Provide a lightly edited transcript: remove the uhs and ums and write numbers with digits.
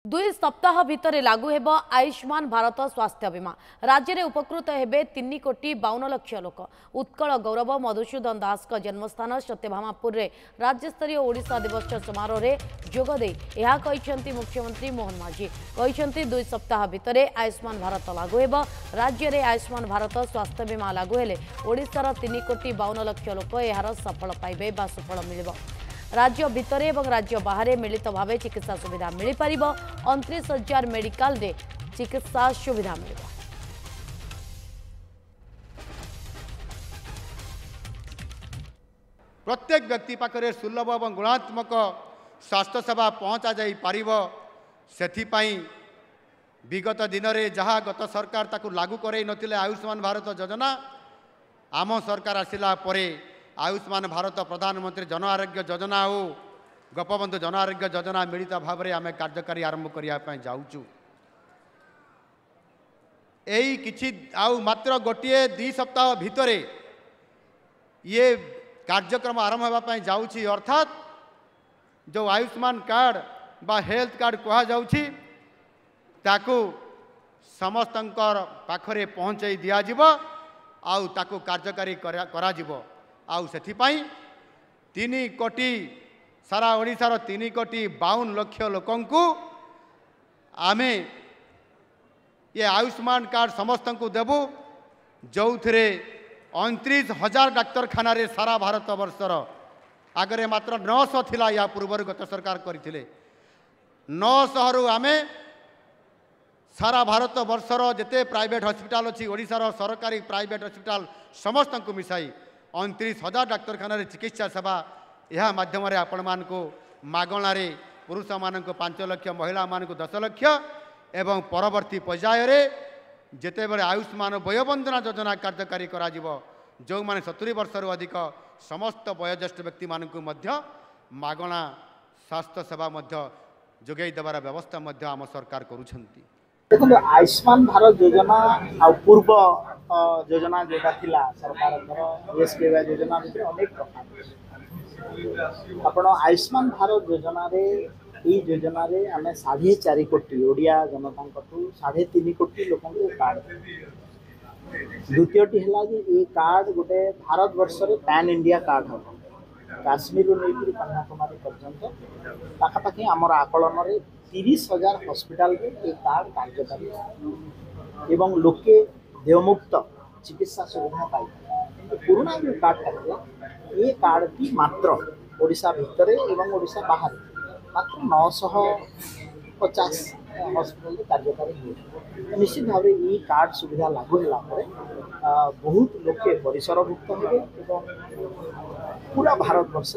दुई सप्ताह भितर लागू हेब आयुष्मान भारत स्वास्थ्य बीमा। राज्य में उपकृत हेबे 3,52,00,000 लोक। उत्कल गौरव मधुसूदन दास जन्मस्थान सत्यभामापुर रे राज्यस्तरीय ओडिशा दिवस समारोह में जोगदे मुख्यमंत्री मोहन माझी कहते 2 सप्ताह भितर आयुष्मान भारत लागू हेब। राज्य में आयुष्मान भारत स्वास्थ्य बीमा लागू हेले ओडिशार 3,52,00,000 लोक यार सफल पाइबे बा सुफल मिलिब। राज्य भितर एवं राज्य बाहर मिलित भाव चिकित्सा सुविधा मिल पार। 29,000 मेडिकल रे चिकित्सा सुविधा मिल। प्रत्येक व्यक्ति पाखरे सुलभ और गुणात्मक स्वास्थ्य सेवा पहुँचा जाई पारिबो। सेथिपाई विगत दिन में जहाँ गत सरकार ताकू लागू करे नथिले आयुष्मान भारत योजना, आम सरकार आसिला परे आयुष्मान भारत प्रधानमंत्री जन आरोग्य योजना हो गोपबंधु जन आरोग्य योजना मिलित भाव में आम कार्यकारी आरंभ करने जाऊँ। यही किछि आउ मात्र गोटे 2 सप्ताह भितर ये कार्यक्रम आरंभ होगापी जाऊँगी। अर्थात जो आयुष्मान कार्ड बा हेल्थ कार्ड कह जाऊँगी ताकू समस्तंकर पाखरे पहुँचाई दियाजिब आउ ताकू कार्यकारी करा जिवो। आउ सेथिपाई 3 कोटी सारा ओडिशार 3,52,00,000 लोकंकु आमे ये आयुष्मान कार्ड समस्त को देबू, जो थे 29,000 डाक्तरखाना रे सारा भारत वर्षर आगरे मात्र 900 थिला। या पूर्व गत सरकार करथिले 900 रु आमे सारा भारत वर्षर जेते प्राइवेट हॉस्पिटल अच्छी ओडिशार सरकारी प्राइवेट हॉस्पिटल समस्त को मिसाई 29,000 डाक्तरखाना रे चिकित्सा सेवा यह माध्यम आपण मान को मागणारे पुरुष मान 5 लाख महिला मान 10 लाख एवं परवर्ती पर्याय रे जेते बेले आयुष्मान वयोवंदना योजना कार्यकारी करा जिवो, जो माने 70 वर्ष रु अधिक समस्त वयोज्येष्ठ व्यक्ति मान मागणा स्वास्थ्य सेवा जोगाई देवार व्यवस्था आम सरकार करुछंती। देखो आयुष्मान भारत योजना आ पूर्व योजना जोटा थिला सरकार एसकेवाई योजना भितर अनेक प्रकार आपण आयुष्मान भारत योजना रे ई योजना रे आमे 4.5 कोटी ओडिया जनता 3.5 कोटी लोक कार्ड। द्वितीयटी है ये कार्ड गोटे भारत वर्ष रे पैन इंडिया कार्ड हम काश्मीर नहीं कन्याकुमारी पर्यंत पाखापाखि आमर आकलन रे 30,000 हॉस्पिटल रे ये कार्ड कार्यकारी एवं लोके देयमुक्त चिकित्सा सुविधा पाई। पुराना जो कार्ड था ये कार्ड की मात्र ओडिशा भितर एवं ओडिशा बाहर मात्र 950 हॉस्पिटल कार्यकारी हुए। निश्चित भाव ये कार्ड सुविधा लागू होला बहुत लोके परिसरभुक्त हेबे एवं पूरा भारत वर्ष